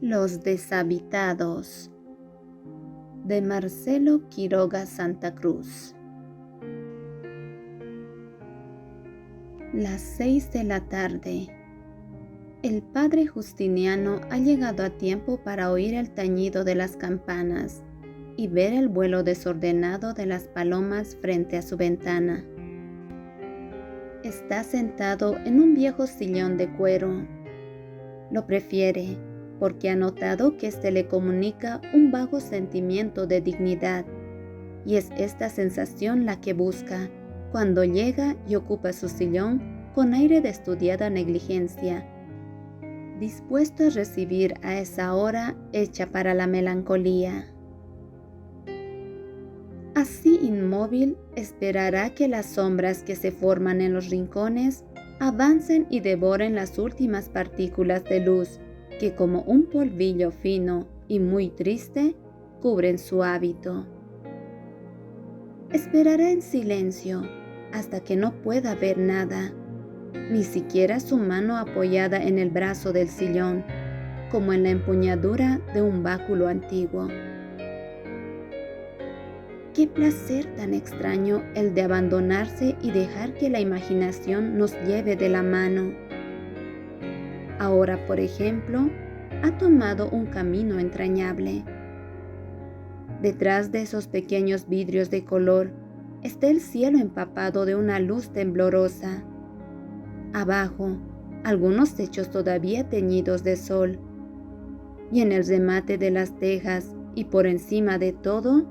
Los deshabitados, de Marcelo Quiroga Santa Cruz. Las 6 de la tarde. El padre Justiniano ha llegado a tiempo para oír el tañido de las campanas y ver el vuelo desordenado de las palomas frente a su ventana. Está sentado en un viejo sillón de cuero. Lo prefiere porque ha notado que éste le comunica un vago sentimiento de dignidad, y es esta sensación la que busca cuando llega y ocupa su sillón con aire de estudiada negligencia, dispuesto a recibir a esa hora hecha para la melancolía. Así inmóvil esperará que las sombras que se forman en los rincones avancen y devoren las últimas partículas de luz que, como un polvillo fino y muy triste, cubren su hábito. Esperará en silencio hasta que no pueda ver nada, ni siquiera su mano apoyada en el brazo del sillón, como en la empuñadura de un báculo antiguo. Qué placer tan extraño el de abandonarse y dejar que la imaginación nos lleve de la mano. Ahora, por ejemplo, ha tomado un camino entrañable. Detrás de esos pequeños vidrios de color está el cielo empapado de una luz temblorosa. Abajo, algunos techos todavía teñidos de sol. Y en el remate de las tejas y por encima de todo,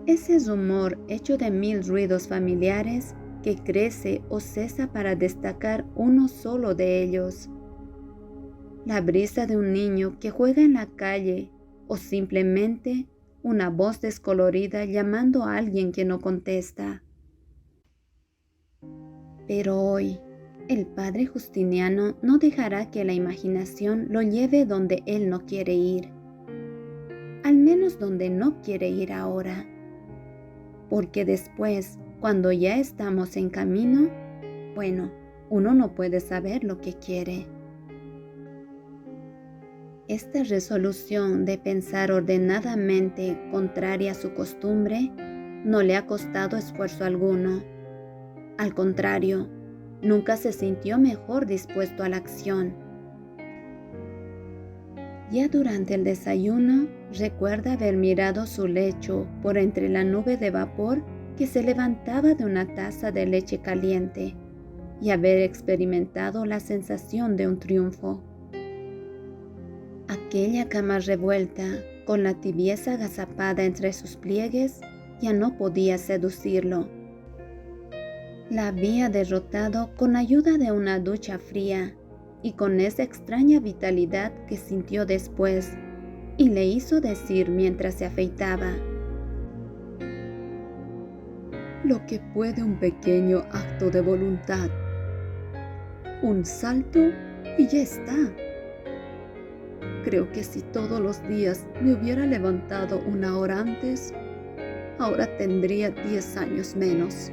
ese rumor hecho de 1000 ruidos familiares que crece o cesa para destacar uno solo de ellos. La brisa de un niño que juega en la calle o simplemente una voz descolorida llamando a alguien que no contesta. Pero hoy, el padre Justiniano no dejará que la imaginación lo lleve donde él no quiere ir. Al menos donde no quiere ir ahora. Porque después, cuando ya estamos en camino, bueno, uno no puede saber lo que quiere. Esta resolución de pensar ordenadamente contraria a su costumbre no le ha costado esfuerzo alguno. Al contrario, nunca se sintió mejor dispuesto a la acción. Ya durante el desayuno, recuerda haber mirado su lecho por entre la nube de vapor que se levantaba de una taza de leche caliente y haber experimentado la sensación de un triunfo. Aquella cama revuelta, con la tibieza agazapada entre sus pliegues, ya no podía seducirlo. La había derrotado con ayuda de una ducha fría y con esa extraña vitalidad que sintió después, y le hizo decir mientras se afeitaba: lo que puede un pequeño acto de voluntad. Un salto y ya está. Creo que si todos los días me hubiera levantado una hora antes, ahora tendría 10 años menos.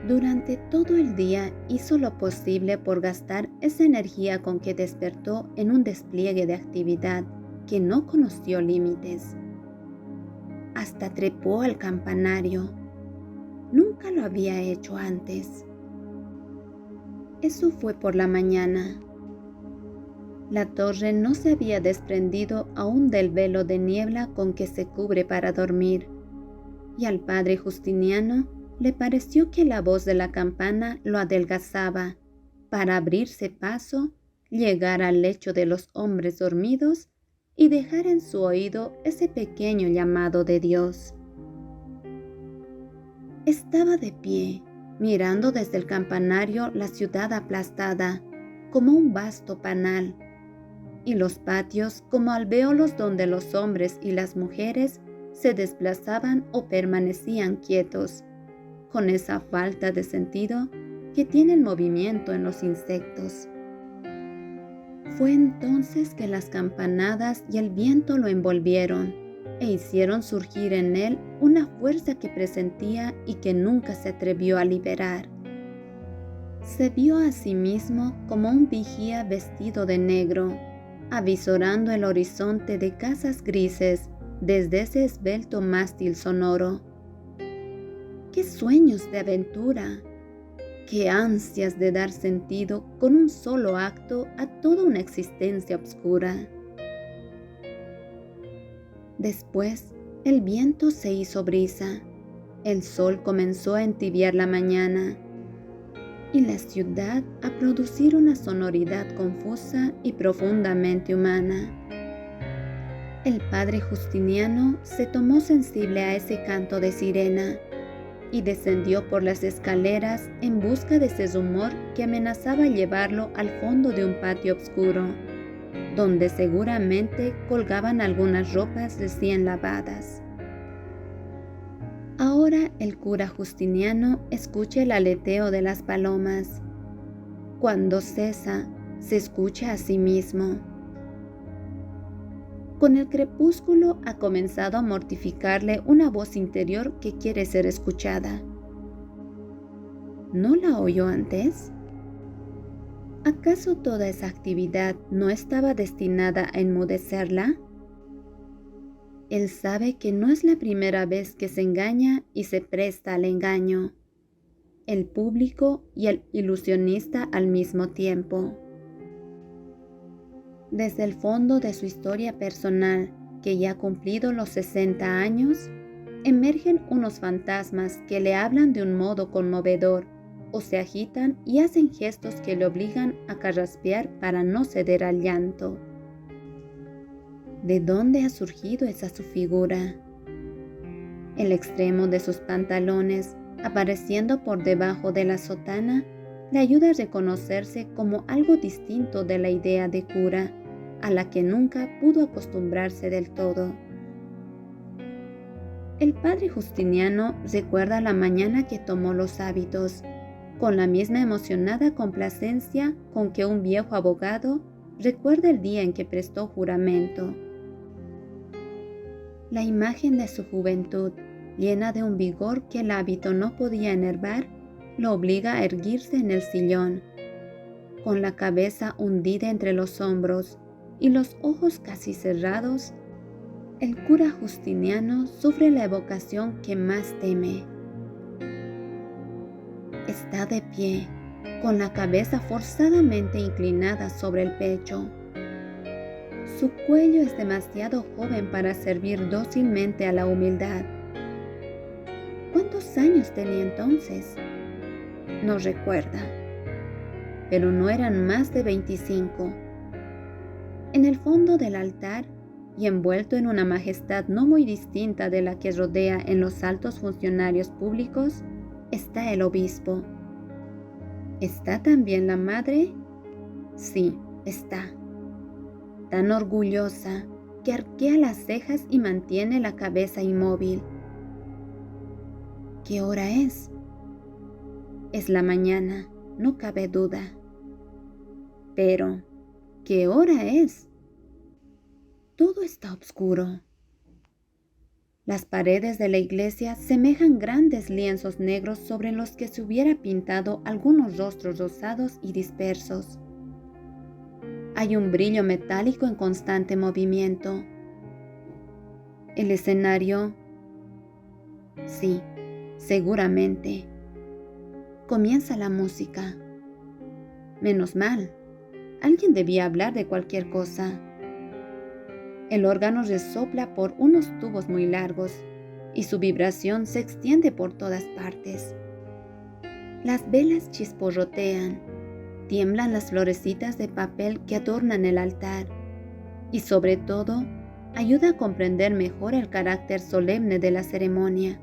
Durante todo el día hizo lo posible por gastar esa energía con que despertó en un despliegue de actividad que no conoció límites. Hasta trepó al campanario. Nunca lo había hecho antes. Eso fue por la mañana. La torre no se había desprendido aún del velo de niebla con que se cubre para dormir, y al padre Justiniano le pareció que la voz de la campana lo adelgazaba para abrirse paso, llegar al lecho de los hombres dormidos y dejar en su oído ese pequeño llamado de Dios. Estaba de pie, mirando desde el campanario la ciudad aplastada como un vasto panal, y los patios como alvéolos donde los hombres y las mujeres se desplazaban o permanecían quietos, con esa falta de sentido que tiene el movimiento en los insectos. Fue entonces que las campanadas y el viento lo envolvieron e hicieron surgir en él una fuerza que presentía y que nunca se atrevió a liberar. Se vio a sí mismo como un vigía vestido de negro, avisorando el horizonte de casas grises desde ese esbelto mástil sonoro. ¡Qué sueños de aventura! ¡Qué ansias de dar sentido con un solo acto a toda una existencia obscura! Después, el viento se hizo brisa, el sol comenzó a entibiar la mañana y la ciudad a producir una sonoridad confusa y profundamente humana. El padre Justiniano se tomó sensible a ese canto de sirena y descendió por las escaleras en busca de ese rumor que amenazaba llevarlo al fondo de un patio oscuro, donde seguramente colgaban algunas ropas recién lavadas. Ahora el cura Justiniano escucha el aleteo de las palomas. Cuando cesa, se escucha a sí mismo. Con el crepúsculo ha comenzado a mortificarle una voz interior que quiere ser escuchada. ¿No la oyó antes? ¿Acaso toda esa actividad no estaba destinada a enmudecerla? Él sabe que no es la primera vez que se engaña y se presta al engaño, el público y el ilusionista al mismo tiempo. Desde el fondo de su historia personal, que ya ha cumplido los 60 años, emergen unos fantasmas que le hablan de un modo conmovedor, o se agitan y hacen gestos que le obligan a carraspear para no ceder al llanto. ¿De dónde ha surgido esa su figura? El extremo de sus pantalones, apareciendo por debajo de la sotana, le ayuda a reconocerse como algo distinto de la idea de cura, a la que nunca pudo acostumbrarse del todo. El padre Justiniano recuerda la mañana que tomó los hábitos, con la misma emocionada complacencia con que un viejo abogado recuerda el día en que prestó juramento. La imagen de su juventud, llena de un vigor que el hábito no podía enervar, lo obliga a erguirse en el sillón, con la cabeza hundida entre los hombros y los ojos casi cerrados. El cura Justiniano sufre la evocación que más teme. Está de pie, con la cabeza forzadamente inclinada sobre el pecho. Su cuello es demasiado joven para servir dócilmente a la humildad. ¿Cuántos años tenía entonces? No recuerda, pero no eran más de 25. En el fondo del altar, y envuelto en una majestad no muy distinta de la que rodea en los altos funcionarios públicos, está el obispo. ¿Está también la madre? Sí, está. Tan orgullosa que arquea las cejas y mantiene la cabeza inmóvil. ¿Qué hora es? Es la mañana, no cabe duda. Pero, ¿qué hora es? Todo está oscuro. Las paredes de la iglesia semejan grandes lienzos negros sobre los que se hubiera pintado algunos rostros rosados y dispersos. Hay un brillo metálico en constante movimiento. El escenario, sí, seguramente. Comienza la música. Menos mal, alguien debía hablar de cualquier cosa. El órgano resopla por unos tubos muy largos y su vibración se extiende por todas partes. Las velas chisporrotean, tiemblan las florecitas de papel que adornan el altar y sobre todo ayuda a comprender mejor el carácter solemne de la ceremonia.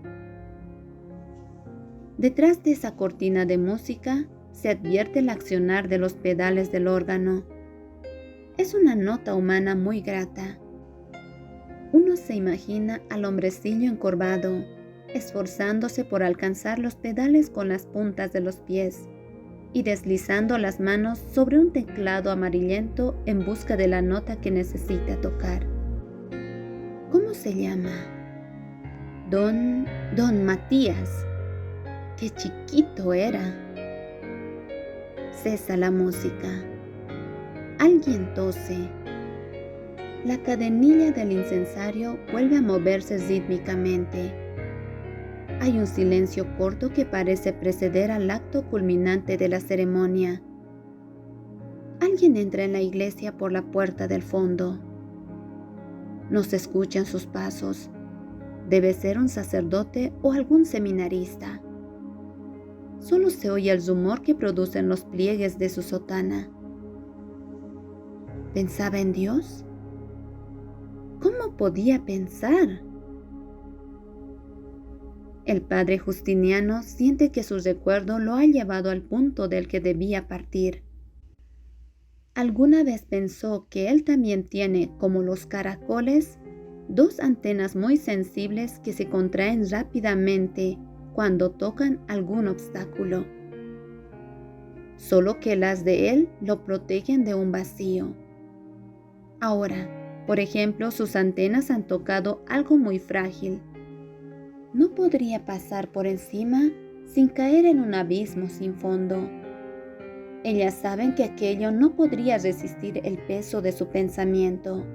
Detrás de esa cortina de música se advierte el accionar de los pedales del órgano. Es una nota humana muy grata. Uno se imagina al hombrecillo encorvado, esforzándose por alcanzar los pedales con las puntas de los pies y deslizando las manos sobre un teclado amarillento en busca de la nota que necesita tocar. ¿Cómo se llama? Don Matías. ¡Qué chiquito era! Cesa la música. Alguien tose. La cadenilla del incensario vuelve a moverse rítmicamente. Hay un silencio corto que parece preceder al acto culminante de la ceremonia. Alguien entra en la iglesia por la puerta del fondo. No se escuchan sus pasos. Debe ser un sacerdote o algún seminarista. Solo se oye el rumor que producen los pliegues de su sotana. ¿Pensaba en Dios? ¿Cómo podía pensar? El padre Justiniano siente que su recuerdo lo ha llevado al punto del que debía partir. ¿Alguna vez pensó que él también tiene, como los caracoles, dos antenas muy sensibles que se contraen rápidamente cuando tocan algún obstáculo? Solo que las de él lo protegen de un vacío. Ahora, por ejemplo, sus antenas han tocado algo muy frágil. No podría pasar por encima sin caer en un abismo sin fondo. Ellas saben que aquello no podría resistir el peso de su pensamiento.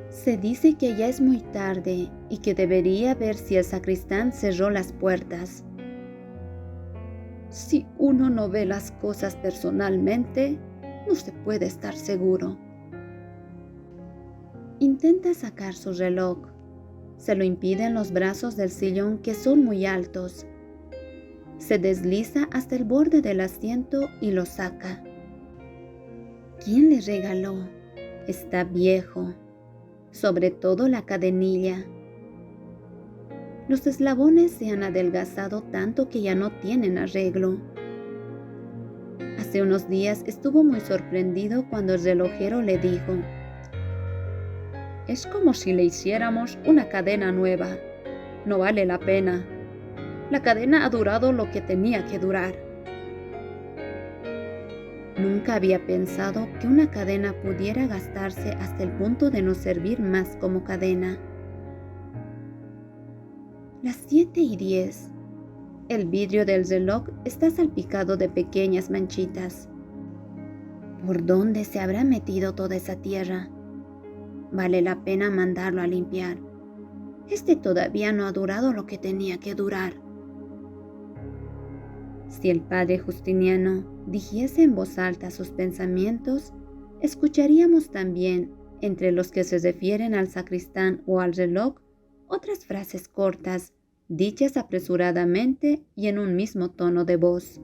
Se dice que ya es muy tarde y que debería ver si el sacristán cerró las puertas. Si uno no ve las cosas personalmente, no se puede estar seguro. Intenta sacar su reloj. Se lo impiden los brazos del sillón, que son muy altos. Se desliza hasta el borde del asiento y lo saca. ¿Quién le regaló? Está viejo, sobre todo la cadenilla. Los eslabones se han adelgazado tanto que ya no tienen arreglo. Hace unos días estuvo muy sorprendido cuando el relojero le dijo: «Es como si le hiciéramos una cadena nueva. No vale la pena. La cadena ha durado lo que tenía que durar». Nunca había pensado que una cadena pudiera gastarse hasta el punto de no servir más como cadena. Las 7:10. El vidrio del reloj está salpicado de pequeñas manchitas. ¿Por dónde se habrá metido toda esa tierra? Vale la pena mandarlo a limpiar. Este todavía no ha durado lo que tenía que durar. Si el padre Justiniano dijese en voz alta sus pensamientos, escucharíamos también, entre los que se refieren al sacristán o al reloj, otras frases cortas, dichas apresuradamente y en un mismo tono de voz.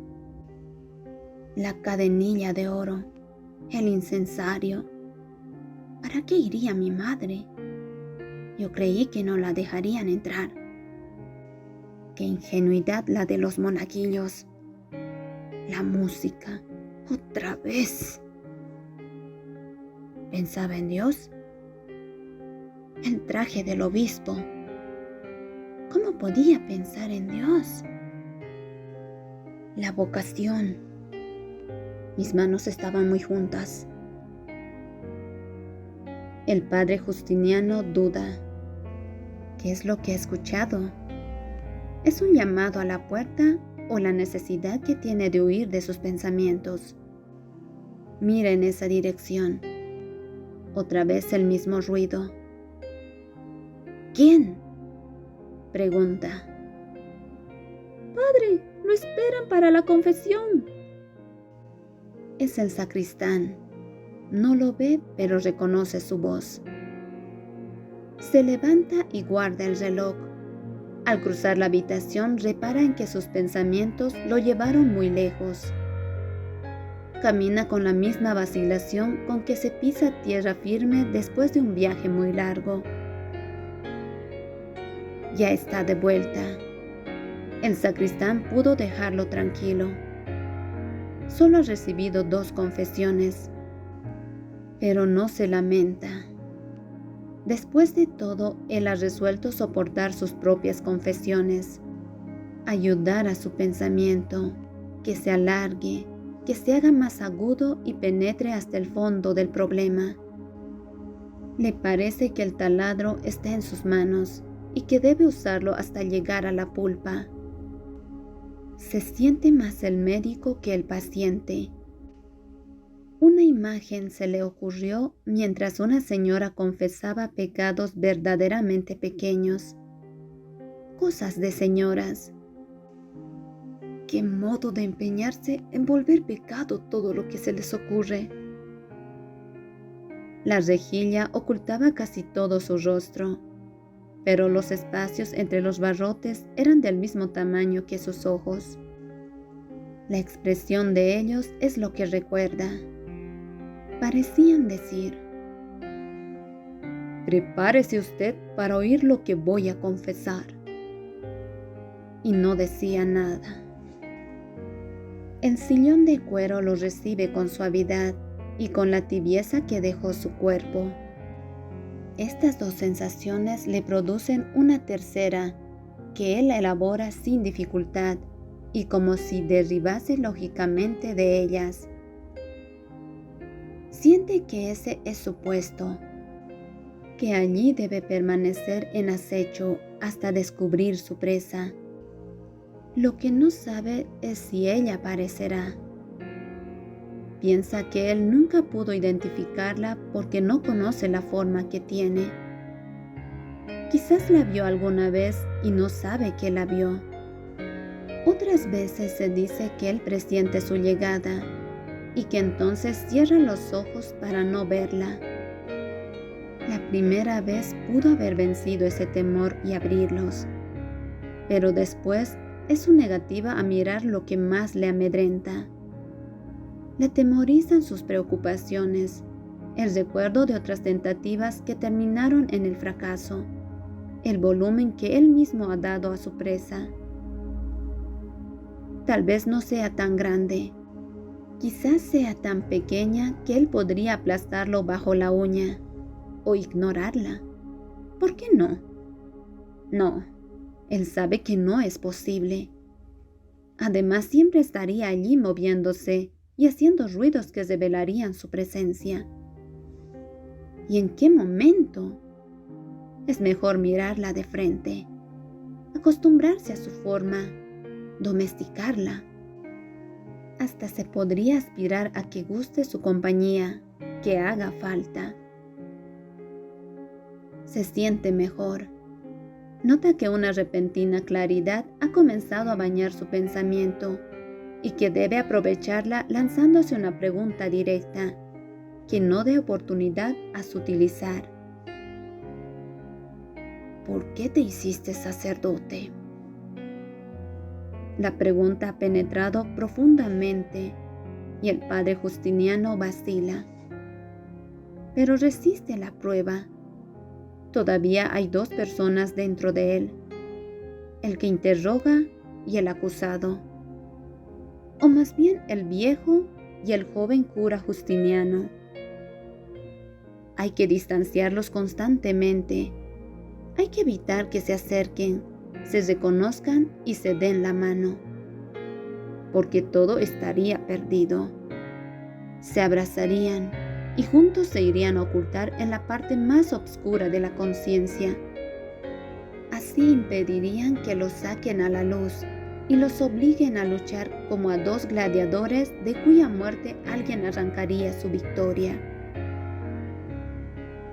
La cadenilla de oro, el incensario. ¿Para qué iría mi madre? Yo creí que no la dejarían entrar. Qué ingenuidad la de los monaguillos. La música, otra vez. ¿Pensaba en Dios? El traje del obispo. ¿Cómo podía pensar en Dios? La vocación. Mis manos estaban muy juntas. El padre Justiniano duda. ¿Qué es lo que ha escuchado? ¿Es un llamado a la puerta o la necesidad que tiene de huir de sus pensamientos? Mira en esa dirección. Otra vez el mismo ruido. ¿Quién?, pregunta. «Padre, lo esperan para la confesión». Es el sacristán. No lo ve, pero reconoce su voz. Se levanta y guarda el reloj. Al cruzar la habitación, repara en que sus pensamientos lo llevaron muy lejos. Camina con la misma vacilación con que se pisa tierra firme después de un viaje muy largo. Ya está de vuelta. El sacristán pudo dejarlo tranquilo. Solo ha recibido 2 confesiones, pero no se lamenta. Después de todo, él ha resuelto soportar sus propias confesiones, ayudar a su pensamiento, que se alargue, que se haga más agudo y penetre hasta el fondo del problema. Le parece que el taladro está en sus manos y que debe usarlo hasta llegar a la pulpa. Se siente más el médico que el paciente. Una imagen se le ocurrió mientras una señora confesaba pecados verdaderamente pequeños. Cosas de señoras. ¡Qué modo de empeñarse en volver pecado todo lo que se les ocurre! La rejilla ocultaba casi todo su rostro, pero los espacios entre los barrotes eran del mismo tamaño que sus ojos. La expresión de ellos es lo que recuerda. Parecían decir: «Prepárese usted para oír lo que voy a confesar». Y no decía nada. El sillón de cuero lo recibe con suavidad y con la tibieza que dejó su cuerpo. Estas dos sensaciones le producen una tercera, que él elabora sin dificultad y como si derribase lógicamente de ellas. Siente que ese es su puesto, que allí debe permanecer en acecho hasta descubrir su presa. Lo que no sabe es si ella aparecerá. Piensa que él nunca pudo identificarla porque no conoce la forma que tiene. Quizás la vio alguna vez y no sabe que la vio. Otras veces se dice que él presiente su llegada y que entonces cierra los ojos para no verla. La primera vez pudo haber vencido ese temor y abrirlos, pero después es su negativa a mirar lo que más le amedrenta. Le atemorizan sus preocupaciones, el recuerdo de otras tentativas que terminaron en el fracaso, el volumen que él mismo ha dado a su presa. Tal vez no sea tan grande, quizás sea tan pequeña que él podría aplastarlo bajo la uña o ignorarla. ¿Por qué no? No, él sabe que no es posible. Además, siempre estaría allí moviéndose y haciendo ruidos que revelarían su presencia. ¿Y en qué momento? Es mejor mirarla de frente, acostumbrarse a su forma, domesticarla. Hasta se podría aspirar a que guste su compañía, que haga falta. Se siente mejor. Nota que una repentina claridad ha comenzado a bañar su pensamiento y que debe aprovecharla lanzándose una pregunta directa, que no dé oportunidad a sutilizar. ¿Por qué te hiciste sacerdote? La pregunta ha penetrado profundamente y el padre Justiniano vacila, pero resiste la prueba. Todavía hay dos personas dentro de él, el que interroga y el acusado, o más bien el viejo y el joven cura Justiniano. Hay que distanciarlos constantemente, hay que evitar que se acerquen, se reconozcan y se den la mano, porque todo estaría perdido. Se abrazarían y juntos se irían a ocultar en la parte más oscura de la conciencia. Así impedirían que los saquen a la luz y los obliguen a luchar como a dos gladiadores de cuya muerte alguien arrancaría su victoria.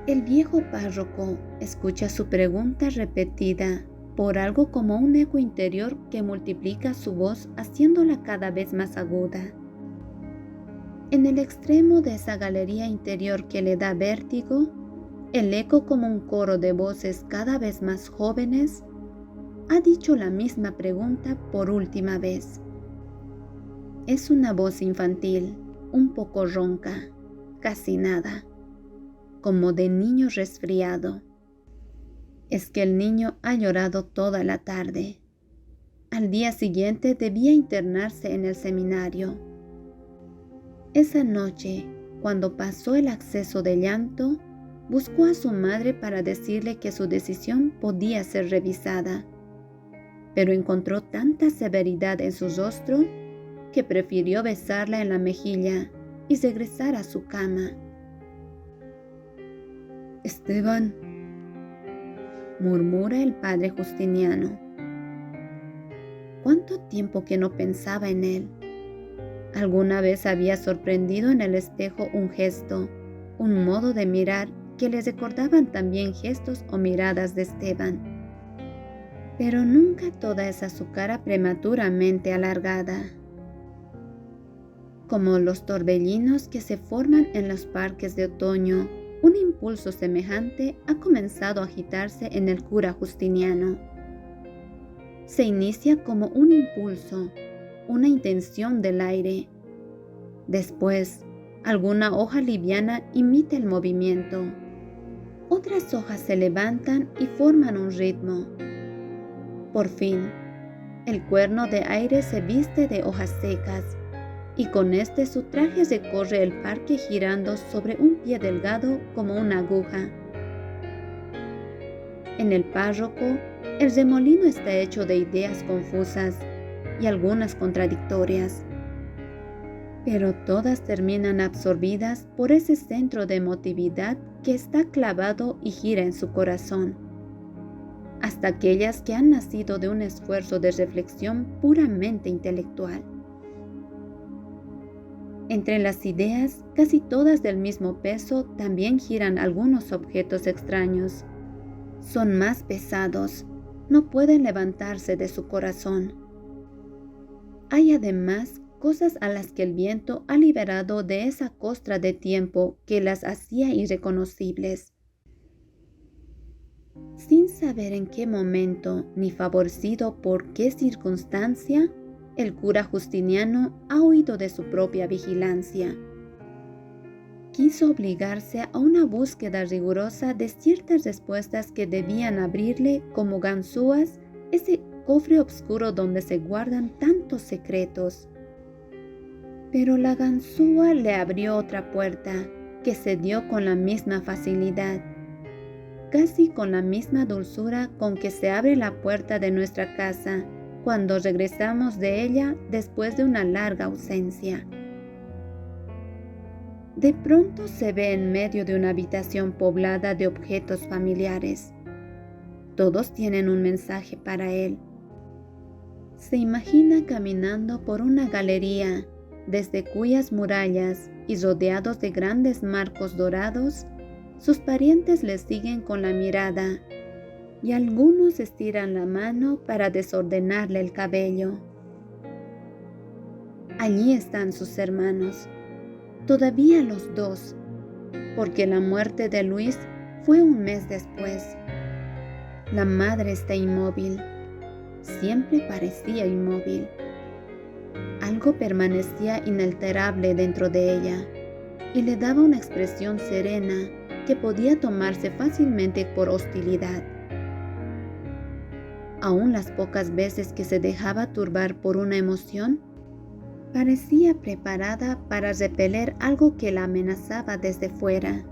El viejo párroco escucha su pregunta repetida por algo como un eco interior que multiplica su voz haciéndola cada vez más aguda. En el extremo de esa galería interior que le da vértigo, el eco como un coro de voces cada vez más jóvenes ha dicho la misma pregunta por última vez. Es una voz infantil, un poco ronca, casi nada, como de niño resfriado. Es que el niño ha llorado toda la tarde. Al día siguiente debía internarse en el seminario. Esa noche, cuando pasó el acceso de llanto, buscó a su madre para decirle que su decisión podía ser revisada, pero encontró tanta severidad en su rostro que prefirió besarla en la mejilla y regresar a su cama. «Esteban», murmura el padre Justiniano. ¿Cuánto tiempo que no pensaba en él? Alguna vez había sorprendido en el espejo un gesto, un modo de mirar que le recordaban también gestos o miradas de Esteban, pero nunca toda esa su cara prematuramente alargada. Como los torbellinos que se forman en los parques de otoño, un impulso semejante ha comenzado a agitarse en el cura Justiniano. Se inicia como un impulso, una intención del aire. Después, alguna hoja liviana imita el movimiento. Otras hojas se levantan y forman un ritmo. Por fin, el cuerno de aire se viste de hojas secas, y con este su traje recorre el parque girando sobre un pie delgado como una aguja. En el párroco, el remolino está hecho de ideas confusas y algunas contradictorias, pero todas terminan absorbidas por ese centro de emotividad que está clavado y gira en su corazón, hasta aquellas que han nacido de un esfuerzo de reflexión puramente intelectual. Entre las ideas, casi todas del mismo peso, también giran algunos objetos extraños. Son más pesados, no pueden levantarse de su corazón. Hay además cosas a las que el viento ha liberado de esa costra de tiempo que las hacía irreconocibles. Sin saber en qué momento ni favorecido por qué circunstancia, el cura Justiniano ha huido de su propia vigilancia. Quiso obligarse a una búsqueda rigurosa de ciertas respuestas que debían abrirle como ganzúas ese cofre oscuro donde se guardan tantos secretos. Pero la ganzúa le abrió otra puerta que se dio con la misma facilidad, casi con la misma dulzura con que se abre la puerta de nuestra casa cuando regresamos de ella después de una larga ausencia. De pronto se ve en medio de una habitación poblada de objetos familiares. Todos tienen un mensaje para él. Se imagina caminando por una galería, desde cuyas murallas y rodeados de grandes marcos dorados, sus parientes le siguen con la mirada, y algunos estiran la mano para desordenarle el cabello. Allí están sus hermanos, todavía los dos, porque la muerte de Luis fue un mes después. La madre está inmóvil, siempre parecía inmóvil. Algo permanecía inalterable dentro de ella y le daba una expresión serena que podía tomarse fácilmente por hostilidad. Aún las pocas veces que se dejaba turbar por una emoción, parecía preparada para repeler algo que la amenazaba desde fuera.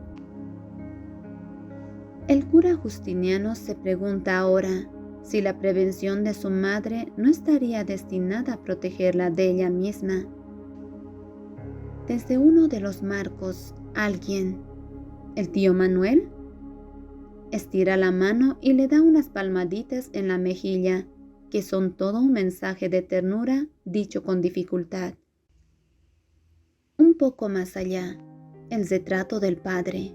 El cura Justiniano se pregunta ahora si la prevención de su madre no estaría destinada a protegerla de ella misma. Desde uno de los marcos, alguien, ¿el tío Manuel?, estira la mano y le da unas palmaditas en la mejilla, que son todo un mensaje de ternura dicho con dificultad. Un poco más allá, el retrato del padre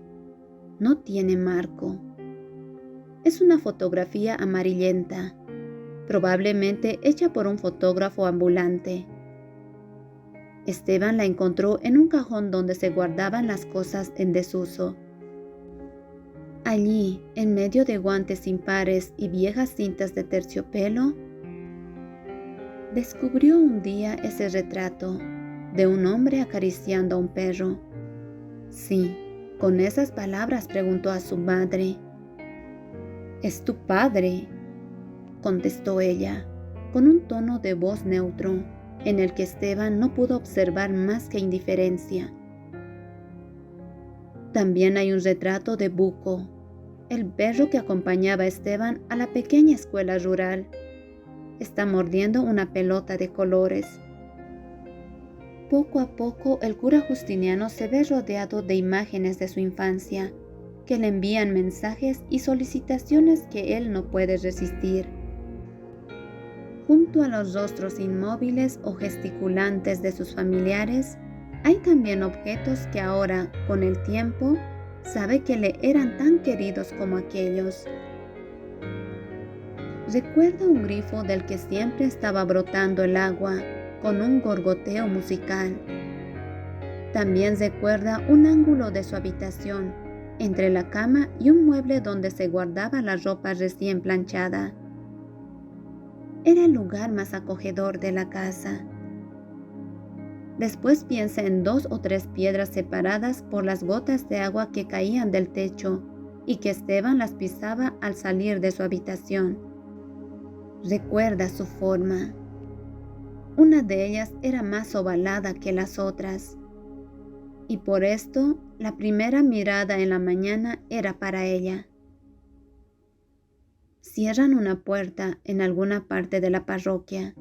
no tiene marco. Es una fotografía amarillenta, probablemente hecha por un fotógrafo ambulante. Esteban la encontró en un cajón donde se guardaban las cosas en desuso. Allí, en medio de guantes impares y viejas cintas de terciopelo, descubrió un día ese retrato de un hombre acariciando a un perro. Sí, con esas palabras preguntó a su madre. «¿Es tu padre?», contestó ella, con un tono de voz neutro, en el que Esteban no pudo observar más que indiferencia. También hay un retrato de Buco, el perro que acompañaba a Esteban a la pequeña escuela rural. Está mordiendo una pelota de colores. Poco a poco el cura Justiniano se ve rodeado de imágenes de su infancia, que le envían mensajes y solicitaciones que él no puede resistir. Junto a los rostros inmóviles o gesticulantes de sus familiares, hay también objetos que ahora, con el tiempo, sabe que le eran tan queridos como aquellos. Recuerda un grifo del que siempre estaba brotando el agua, con un gorgoteo musical. También recuerda un ángulo de su habitación, entre la cama y un mueble donde se guardaba la ropa recién planchada. Era el lugar más acogedor de la casa. Después piensa en 2 o 3 piedras separadas por las gotas de agua que caían del techo y que Esteban las pisaba al salir de su habitación. Recuerda su forma. Una de ellas era más ovalada que las otras, y por esto la primera mirada en la mañana era para ella. Cierran una puerta en alguna parte de la parroquia.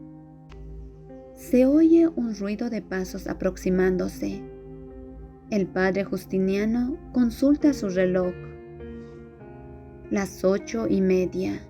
Se oye un ruido de pasos aproximándose. El padre Justiniano consulta su reloj. Las 8:30.